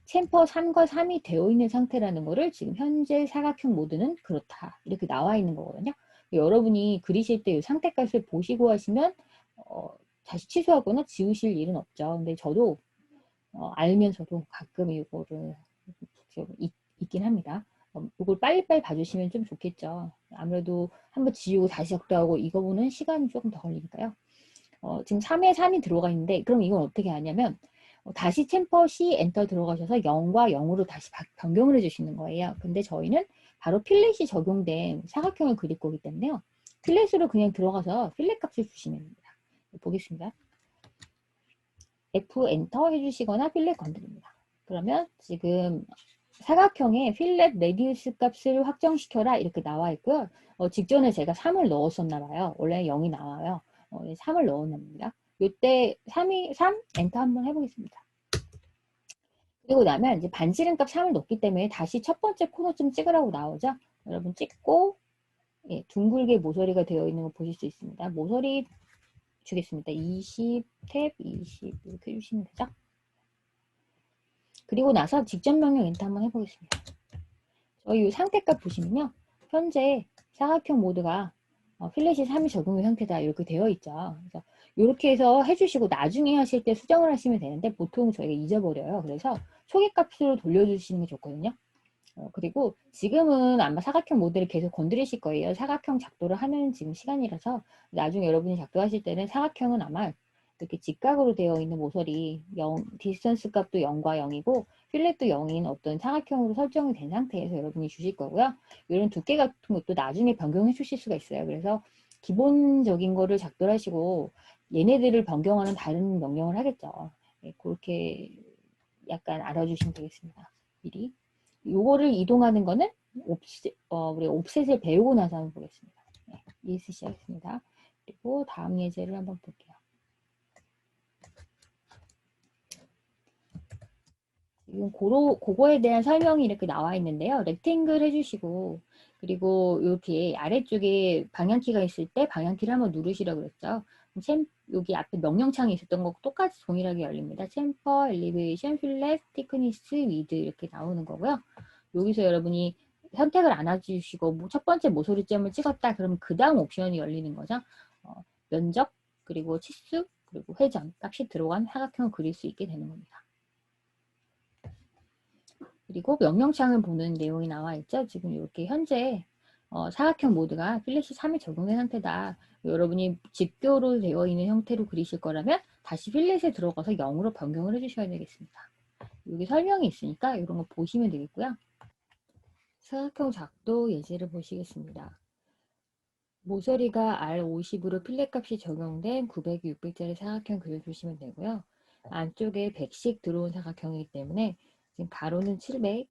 챔퍼 3과 3이 되어 있는 상태라는 거를 지금 현재 사각형 모드는 그렇다. 이렇게 나와 있는 거거든요. 여러분이 그리실 때 상태값을 보시고 하시면 다시 취소하거나 지우실 일은 없죠. 근데 저도 알면서도 가끔 이거를 있긴 합니다. 이걸 빨리빨리 봐주시면 좀 좋겠죠. 아무래도 한번 지우고 다시 작도하고 이거 보는 시간이 조금 더 걸리니까요. 지금 3에 3이 들어가 있는데 그럼 이건 어떻게 하냐면 다시 챔퍼시 엔터 들어가셔서 0과 0으로 다시 변경을 해주시는 거예요. 근데 저희는 바로 필렛이 적용된 사각형을 그릴 거기 때문에요. 필렛으로 그냥 들어가서 필렛 값을 주시면 됩니다. 보겠습니다. F 엔터 해주시거나 필렛 건드립니다. 그러면 지금 사각형에 필렛 레디우스 값을 확정시켜라 이렇게 나와 있고요. 직전에 제가 3을 넣었었나 봐요. 원래 0이 나와요. 3을 넣었답니다. 이때 3 엔터 한번 해보겠습니다. 그리고 나면 이제 반지름값 3을 넣기 때문에 다시 첫 번째 코너쯤 찍으라고 나오죠. 여러분 찍고 예, 둥글게 모서리가 되어 있는 거 보실 수 있습니다. 모서리 주겠습니다. 20, 탭 20 이렇게 해주시면 되죠. 그리고 나서 직전 명령 엔터 한번 해보겠습니다. 저희 상태값 보시면요. 현재 사각형 모드가 필렛이 3이 적용된 상태다 이렇게 되어 있죠. 그래서 이렇게 해서 해주시고 나중에 하실 때 수정을 하시면 되는데 보통 저희가 잊어버려요. 그래서 초기값으로 돌려주시는 게 좋거든요. 그리고 지금은 아마 사각형 모드를 계속 건드리실 거예요. 사각형 작도를 하는 지금 시간이라서 나중에 여러분이 작도하실 때는 사각형은 아마 이렇게 직각으로 되어 있는 모서리 디스턴스 값도 0과 0이고 필렛도 0인 어떤 사각형으로 설정이 된 상태에서 여러분이 주실 거고요. 이런 두께 같은 것도 나중에 변경해 주실 수가 있어요. 그래서 기본적인 거를 작도를 하시고 얘네들을 변경하는 다른 명령을 하겠죠. 네, 그렇게 약간 알아주시면 되겠습니다. 미리. 요거를 이동하는 거는 우리 옵셋을 배우고 나서 한번 보겠습니다. 네, ESC 하겠습니다. 그리고 다음 예제를 한번 볼게요. 지금 그거에 대한 설명이 이렇게 나와 있는데요. 렉탱글 해주시고 그리고 이렇게 아래쪽에 방향키가 있을 때 방향키를 한번 누르시라고 그랬죠. 여기 앞에 명령창이 있었던 거 똑같이 동일하게 열립니다. 챔퍼, 엘리베이션, 필렛, 티크니스, 위드 이렇게 나오는 거고요. 여기서 여러분이 선택을 안 해주시고 첫 번째 모서리점을 찍었다 그러면 그 다음 옵션이 열리는 거죠. 면적, 그리고 치수, 그리고 회전 값이 들어간 사각형을 그릴 수 있게 되는 겁니다. 그리고 명령창을 보는 내용이 나와 있죠. 지금 이렇게 현재 사각형 모드가 필렛이 3이 적용된 상태다. 여러분이 직교로 되어 있는 형태로 그리실 거라면 다시 필렛에 들어가서 0으로 변경을 해주셔야 되겠습니다. 여기 설명이 있으니까 이런 거 보시면 되겠고요. 사각형 작도 예제를 보시겠습니다. 모서리가 R50으로 필렛 값이 적용된 900, 600짜리 사각형 그려주시면 되고요. 안쪽에 100씩 들어온 사각형이기 때문에 지금 가로는 700,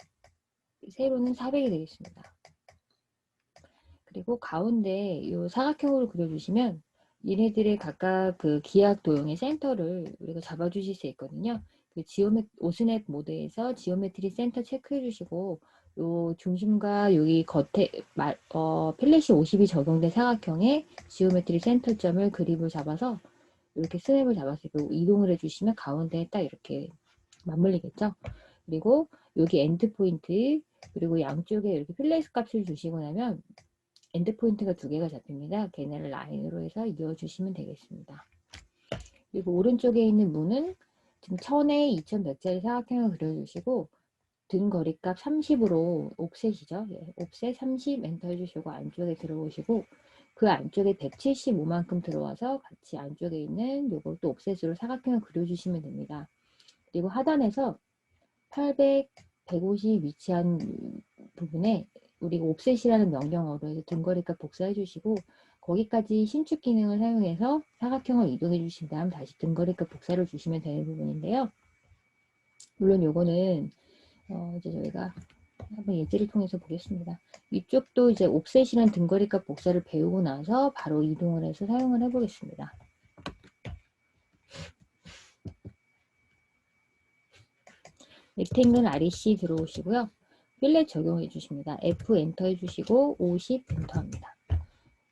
세로는 400이 되겠습니다. 그리고 가운데 이 사각형으로 그려주시면 얘네들의 각각 그 기악 도형의 센터를 우리가 잡아주실 수 있거든요. 그 오스넷 모드에서 지오메트리 센터 체크해 주시고 요 중심과 여기 겉에 필렛이 50이 적용된 사각형의 지오메트리 센터점을 그립을 잡아서 이렇게 스냅을 잡아서 이동을 해주시면 가운데에 딱 이렇게 맞물리겠죠. 그리고 여기 엔드 포인트 그리고 양쪽에 이렇게 필렛 값을 주시고 나면 엔드 포인트가 두 개가 잡힙니다. 걔네를 라인으로 해서 이어주시면 되겠습니다. 그리고 오른쪽에 있는 문은 지금 1000에 2100짜리 사각형을 그려주시고 등 거리값 30으로 옵셋이죠. 네, 옵셋 30 엔터 해주시고 안쪽에 들어오시고 그 안쪽에 175만큼 들어와서 같이 안쪽에 있는 요것도 옵셋으로 사각형을 그려주시면 됩니다. 그리고 하단에서 800, 150 위치한 부분에 우리가 옵셋이라는 명령어로 해서 등거리값 복사해 주시고 거기까지 신축 기능을 사용해서 사각형을 이동해 주신 다음 다시 등거리값 복사를 주시면 되는 부분인데요. 물론 요거는 이제 저희가 한번 예제를 통해서 보겠습니다. 이쪽도 이제 옵셋이란 등거리값 복사를 배우고 나서 바로 이동을 해서 사용을 해보겠습니다. 렉탱글 REC 들어오시고요. 필렛 적용해 주십니다. F 엔터 해주시고 50 엔터 합니다.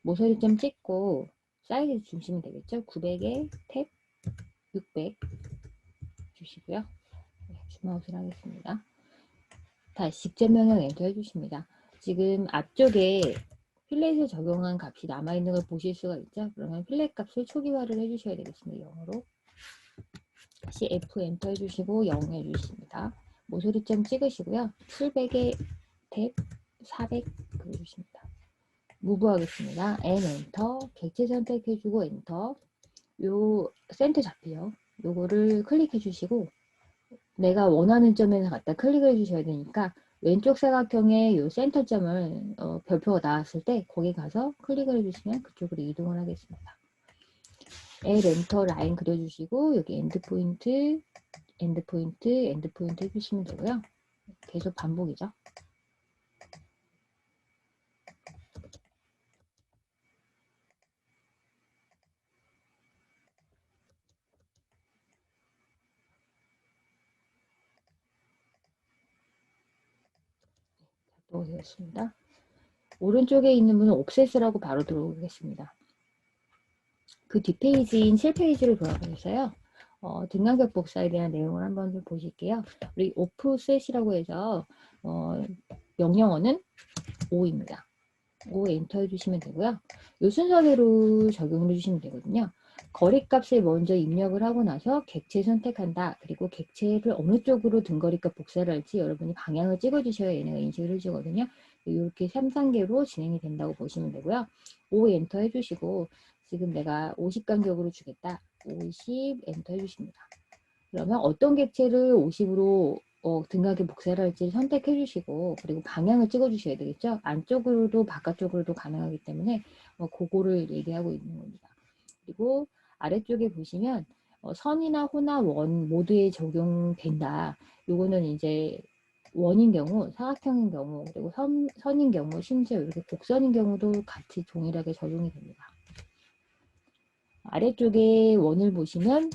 모서리점 찍고 사이즈 주시면 되겠죠. 900에 탭 600 주시고요. 네, 줌아웃을 하겠습니다. 다시 직접 명령 엔터 해주십니다. 지금 앞쪽에 필렛에 적용한 값이 남아있는 걸 보실 수가 있죠. 그러면 필렛 값을 초기화를 해주셔야 되겠습니다. 0으로. 다시 F 엔터 해주시고 0 해주십니다. 모서리점 찍으시고요. 700에 탭 400 그려주십니다. 무브 하겠습니다. N 엔터, 객체 선택해주고 엔터. 요 센터 잡히죠. 요거를 클릭해 주시고 내가 원하는 점에서 갖다 클릭을 해주셔야 되니까 왼쪽 사각형에 요 센터점을 별표가 나왔을 때 거기 가서 클릭을 해주시면 그쪽으로 이동을 하겠습니다. L 엔터 라인 그려주시고 여기 엔드포인트, 엔드포인트, 엔드포인트 해주시면 되고요. 계속 반복이죠. 되었습니다. 오른쪽에 있는 분은 옵셋이라고 바로 들어오겠습니다. 그 뒷페이지인 7페이지로 돌아가셔서요. 등간격 복사에 대한 내용을 한번 좀 보실게요. 우리 오프셋이라고 해서 명령어는 5입니다. 5 엔터 해주시면 되고요. 이 순서대로 적용을 해주시면 되거든요. 거리값을 먼저 입력을 하고 나서 객체 선택한다. 그리고 객체를 어느 쪽으로 등거리값 복사를 할지 여러분이 방향을 찍어주셔야 얘네가 인식을 해주거든요. 이렇게 3, 단계로 진행이 된다고 보시면 되고요. 5 엔터 해주시고 지금 내가 50 간격으로 주겠다. 50 엔터 해주십니다. 그러면 어떤 객체를 50으로 등각에 복사를 할지 선택해 주시고 그리고 방향을 찍어 주셔야 되겠죠. 안쪽으로도 바깥쪽으로도 가능하기 때문에 그거를 얘기하고 있는 겁니다. 그리고 아래쪽에 보시면 선이나 호나 원 모두에 적용된다. 요거는 이제 원인 경우, 사각형인 경우, 그리고 선인 경우, 심지어 이렇게 곡선인 경우도 같이 동일하게 적용이 됩니다. 아래쪽에 원을 보시면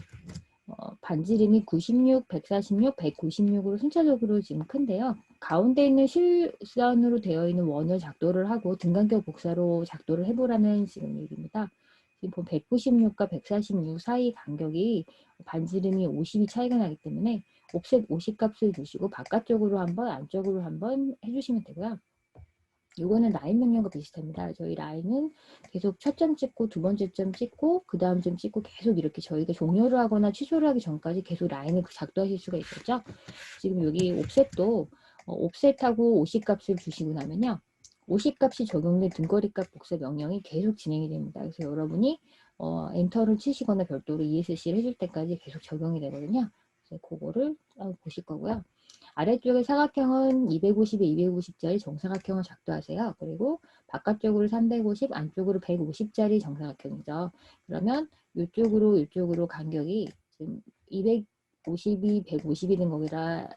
반지름이 96, 146, 196으로 순차적으로 지금 큰데요. 가운데 있는 실선으로 되어 있는 원을 작도를 하고 등간격 복사로 작도를 해보라는 지금 얘기입니다. 지금 196과 146 사이 간격이 반지름이 50이 차이가 나기 때문에 옵셋 50 값을 주시고 바깥쪽으로 한번 안쪽으로 한번 해주시면 되고요. 이거는 라인 명령과 비슷합니다. 저희 라인은 계속 첫 점 찍고 두 번째 점 찍고 그 다음 점 찍고 계속 이렇게 저희가 종료를 하거나 취소를 하기 전까지 계속 라인을 작도하실 수가 있겠죠. 지금 여기 옵셋도 옵셋하고 50 값을 주시고 나면요. 50 값이 적용된 등거리 값 복사 명령이 계속 진행이 됩니다. 그래서 여러분이 엔터를 치시거나 별도로 ESC를 해줄 때까지 계속 적용이 되거든요. 그래서 그거를 보실 거고요. 아래쪽에 사각형은 250에 250짜리 정사각형을 작도하세요. 그리고 바깥쪽으로 350, 안쪽으로 150짜리 정사각형이죠. 그러면 이쪽으로 간격이 지금 250이 150이 된 거기라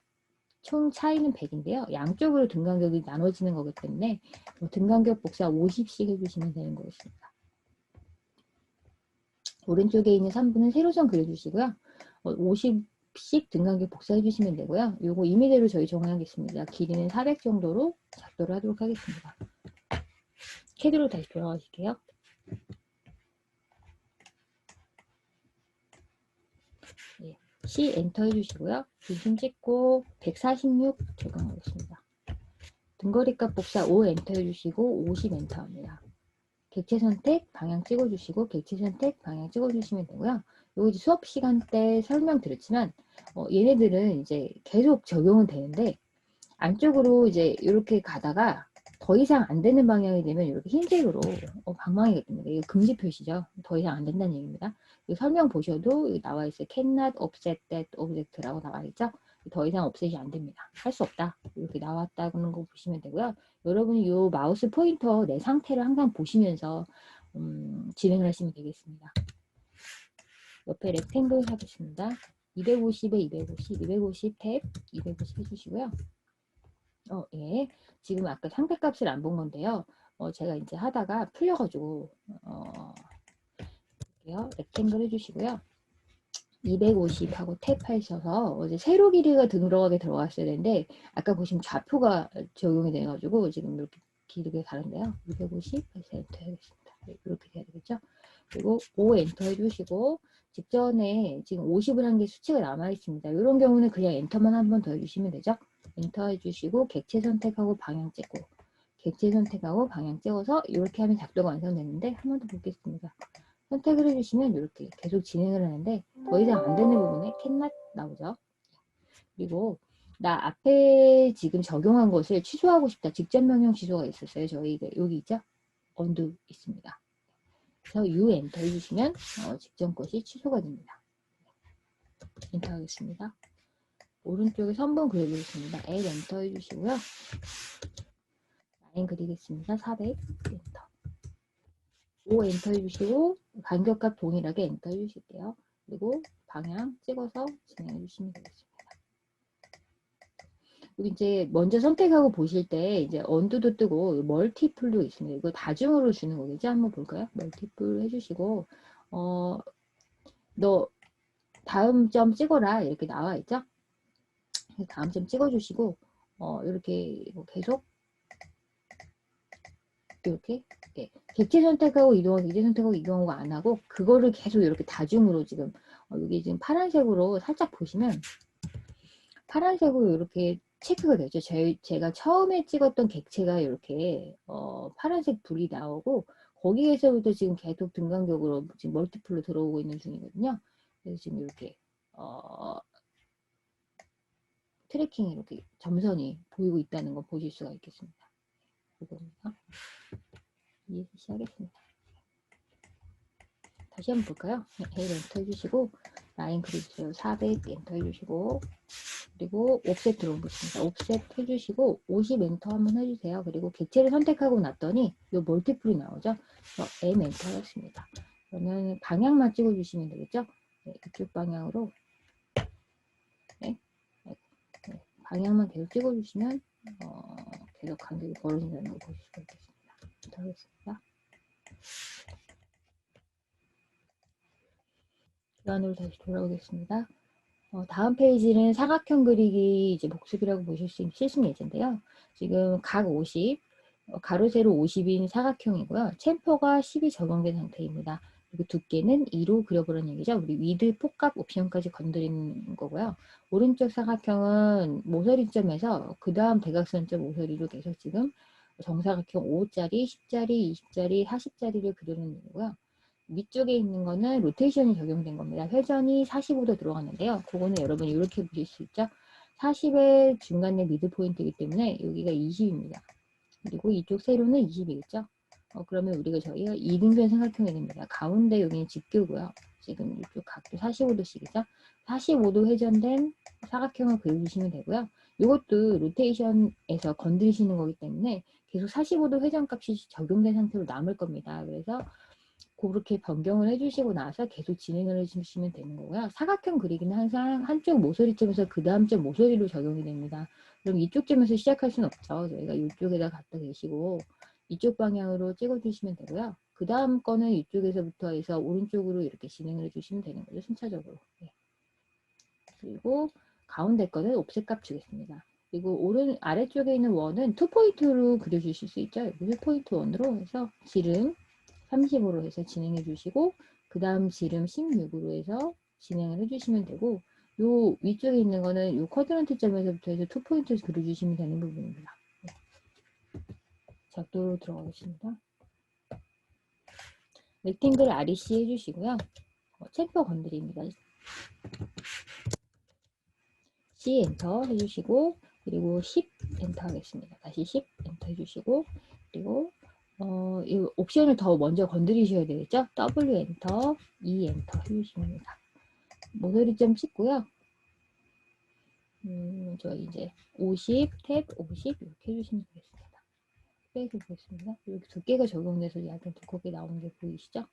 총 차이는 100인데요. 양쪽으로 등간격이 나눠지는 거기 때문에 등간격 복사 50씩 해주시면 되는 거였습니다. 오른쪽에 있는 3분은 세로선 그려주시고요. 50씩 등간격 복사해 주시면 되고요. 요거 임의대로 저희 정하겠습니다. 길이는 400 정도로 작도를 하도록 하겠습니다. 캐드로 다시 돌아가실게요. 네, C 엔터 해주시고요. 중심 찍고 146 적용하겠습니다. 등거리값 복사 5 엔터 해주시고 50 엔터 합니다. 객체 선택 방향 찍어주시고 객체 선택 방향 찍어주시면 되고요. 요거 이제 수업 시간 때 설명드렸지만 얘네들은 이제 계속 적용은 되는데 안쪽으로 이제 이렇게 가다가 더 이상 안 되는 방향이 되면 이렇게 흰색으로 방망이가 됩니다. 이거 금지 표시죠. 더 이상 안 된다는 얘기입니다. 설명 보셔도 여기 나와 있어요. cannot offset that object라고 나와 있죠. 더 이상 offset이 안 됩니다. 할 수 없다. 이렇게 나왔다는 거 보시면 되고요. 여러분이 이 마우스 포인터 내 상태를 항상 보시면서 진행을 하시면 되겠습니다. 옆에 렉탱글 하겠습니다. 250에 250, 250 탭, 250 해주시고요. 예. 지금 아까 상대값을 안 본 건데요. 제가 이제 하다가 풀려가지고, 렉탱글 해주시고요. 250하고 탭 하셔서 이제 세로 길이가 들어갔어야 되는데 아까 보시면 좌표가 적용이 돼가지고 지금 이렇게 길이가 다른데요. 250 해서 엔터 해야겠습니다. 이렇게 돼야 되겠죠. 그리고 5 엔터 해주시고 직전에 지금 50을 한 게 수치가 남아 있습니다. 이런 경우는 그냥 엔터만 한 번 더 해주시면 되죠. 엔터 해주시고 객체 선택하고 방향 찍고 객체 선택하고 방향 찍어서 이렇게 하면 작도가 완성됐는데 한 번 더 보겠습니다. 선택을 해주시면 이렇게 계속 진행을 하는데 더 이상 안 되는 부분에 캔낫 나오죠. 그리고 나 앞에 지금 적용한 것을 취소하고 싶다. 직접 명령 취소가 있었어요. 저희 여기 있죠. 언두 있습니다. 그래서 U 엔터 해주시면 직전 것이 취소가 됩니다. 엔터 하겠습니다. 오른쪽에 선분 그려주겠습니다. L 엔터 해주시고요. 라인 그리겠습니다. 400 엔터. 5 엔터 해주시고 간격값 동일하게 엔터 해주실게요. 그리고 방향 찍어서 진행해 주시면 되겠습니다. 여기 이제 먼저 선택하고 보실 때 이제 언두도 뜨고 멀티플도 있습니다. 이거 다중으로 주는 거겠죠? 한번 볼까요? 멀티플 해주시고 너 다음 점 찍어라 이렇게 나와 있죠? 다음 점 찍어주시고 이렇게 계속 이렇게 객체 선택하고 이동하고 이제 선택하고 이동하고 안 하고 그거를 계속 이렇게 다중으로 지금 여기 지금 파란색으로 살짝 보시면 파란색으로 이렇게 체크가 되죠. 제가 처음에 찍었던 객체가 이렇게 파란색 불이 나오고 거기에서부터 지금 계속 등간격으로 지금 멀티플로 들어오고 있는 중이거든요. 그래서 지금 이렇게 트래킹이 이렇게 점선이 보이고 있다는 거 보실 수가 있겠습니다. 이겁니다. 이해하겠습니다. 다시 한번 볼까요? A 엔터 해주시고 라인 그려주세요. 400 엔터 해주시고 그리고 옵셋 들어오겠습니다. 옵셋 해주시고 50 엔터 한번 해주세요. 그리고 객체를 선택하고 났더니 이 멀티플이 나오죠. 그래서 M 엔터 하겠습니다. 그러면 방향만 찍어주시면 되겠죠. 네, 이쪽 방향으로 네, 방향만 계속 찍어주시면 계속 간격이 벌어진다는 걸 보실 수가 있겠습니다. 엔터 하겠습니다. 안으로 다시 돌아오겠습니다. 다음 페이지는 사각형 그리기 이제 복습이라고 보실 수 있는 실습 예제인데요. 지금 각 50, 가로 세로 50인 사각형이고요. 챔퍼가 10이 적용된 상태입니다. 그리고 두께는 2로 그려보라는 얘기죠. 우리 위드 폭값 옵션까지 건드리는 거고요. 오른쪽 사각형은 모서리점에서 그 다음 대각선점 모서리로 계속 지금 정사각형 5짜리, 10짜리, 20짜리, 40짜리를 그리는 얘기고요. 위쪽에 있는 거는 로테이션이 적용된 겁니다. 회전이 45도 들어갔는데요. 그거는 여러분이 이렇게 보실 수 있죠. 40의 중간에 미드 포인트이기 때문에 여기가 20입니다. 그리고 이쪽 세로는 20이겠죠. 그러면 우리가 저희가 이등변 삼각형이 됩니다. 가운데 여기는 직교고요. 지금 이쪽 각도 45도씩이죠. 45도 회전된 사각형을 그려주시면 되고요. 이것도 로테이션에서 건드리시는 거기 때문에 계속 45도 회전값이 적용된 상태로 남을 겁니다. 그래서 그렇게 변경을 해주시고 나서 계속 진행을 해주시면 되는 거고요. 사각형 그리기는 항상 한쪽 모서리점에서 그 다음 점 모서리로 적용이 됩니다. 그럼 이쪽 점에서 시작할 수는 없죠. 저희가 이쪽에다 갖다 계시고 이쪽 방향으로 찍어주시면 되고요. 그 다음 거는 이쪽에서부터 해서 오른쪽으로 이렇게 진행을 해주시면 되는 거죠. 순차적으로. 네. 그리고 가운데 거는 옵셋 값 주겠습니다. 그리고 아래쪽에 있는 원은 2포인트로 그려주실 수 있죠. 여기 2포인트 원으로 해서 지름 30으로 해서 진행해 주시고 그 다음 지름 16으로 해서 진행을 해주시면 되고 요 위쪽에 있는 거는 요 쿼드런트 점에서부터 해서 2포인트 그려주시면 되는 부분입니다. 작도로 들어가겠습니다. 렉탱글 REC 해주시고요. 챔퍼 건드립니다. C 엔터 해주시고 그리고 10 엔터 하겠습니다. 다시 10 엔터 해주시고 그리고 이 옵션을 더 먼저 건드리셔야 되겠죠? W 엔터, E 엔터 해주시면 됩니다. 모서리점 찍고요. 저 이제 50, 탭 50 이렇게 해주시면 되겠습니다. 빼고 보겠습니다. 이렇게 두께가 적용돼서 약간 두껍게 나오는 게 보이시죠?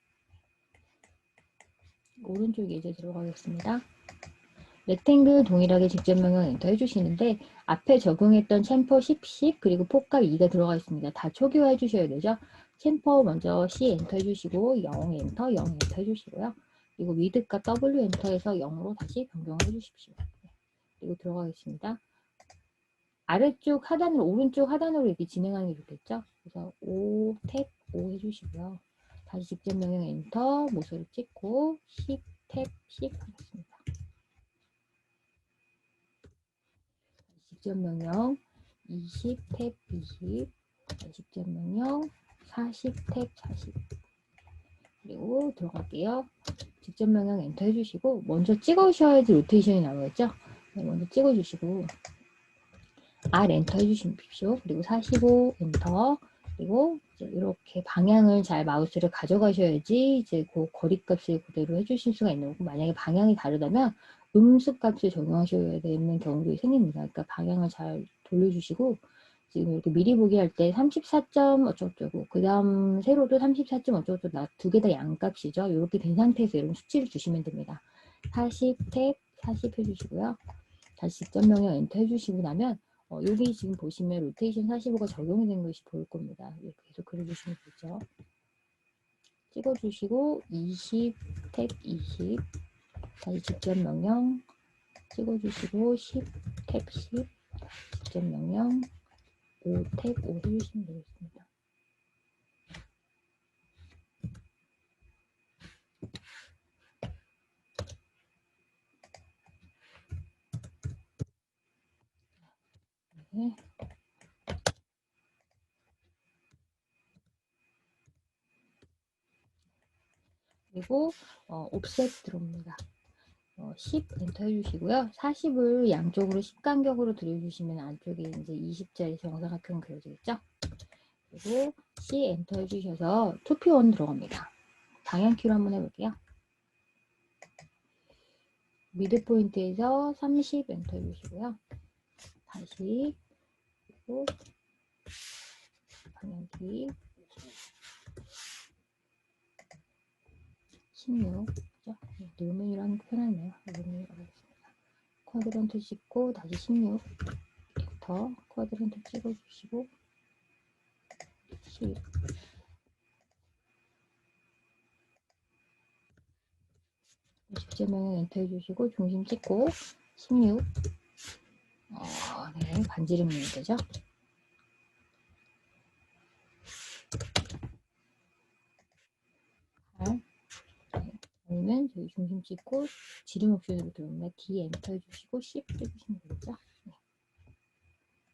오른쪽 예제 들어가겠습니다. 렉탱글 동일하게 직접 명령 엔터 해주시는데 앞에 적용했던 챔퍼 10, 10 그리고 폭값 2가 들어가 있습니다. 다 초기화 해주셔야 되죠. 챔퍼 먼저 C 엔터 해주시고 0 엔터, 0 엔터 해주시고요. 그리고 위드값 W 엔터해서 0으로 다시 변경을 해주십시오. 그리고 들어가겠습니다. 아래쪽 하단으로 오른쪽 하단으로 이렇게 진행하는 게 좋겠죠. 그래서 5, 탭 5 해주시고요. 다시 직접 명령 엔터 모서리 찍고 10, 탭 10 하겠습니다. 직접 명령 20 탭 20 직접 명령 40 탭 40 그리고 들어갈게요. 직접 명령 엔터 해주시고 먼저 찍으셔야지 로테이션이 나오겠죠. 네, 먼저 찍어주시고 R 엔터 해주십시오. 그리고 45 엔터 그리고 이제 이렇게 방향을 잘 마우스를 가져가셔야지 이제 그 거리값을 그대로 해주실 수가 있는 거고, 만약에 방향이 다르다면 음수 값을 적용하셔야 되는 경우도 생깁니다. 그러니까 방향을 잘 돌려주시고, 지금 이렇게 미리 보기 할 때 34점 어쩌고저쩌고, 그 다음 세로도 34점 어쩌고저쩌고, 두 개 다 양값이죠. 이렇게 된 상태에서 이런 수치를 주시면 됩니다. 40 탭 40 해주시고요. 다시 직접 명령 엔터 해주시고 나면 여기 지금 보시면 로테이션 45가 적용이 된 것이 보일 겁니다. 이렇게 계속 그려주시면 되죠. 찍어주시고 20 탭 20 다시 직접 명령 찍어주시고 10 탭 10 직접 명령 5 탭 5 해주시면 되겠습니다. 네. 그리고 옵셋 들어옵니다. 10 엔터 해주시고요. 40을 양쪽으로 10 간격으로 들여주시면 안쪽에 이제 20자리 정사각형 그려지겠죠? 그리고 C 엔터 해주셔서 2P1 들어갑니다. 방향키로 한번 해볼게요. 미드 포인트에서 30 엔터 해주시고요. 다시 그리고 방향키 16 그죠? 루멘이랑 편하네요. 루멘이라고 하겠습니다. 쿼드런트 찍고 다시 16 더 쿼드런트 찍어주시고 10 10제명령 엔터 해주시고 중심 찍고 16 네, 반지름이 되죠? 아니면 저희 중심 찍고 지름 옵션으로 들어옵니다. D 엔터 해주시고 Shift 해주시면 되겠죠?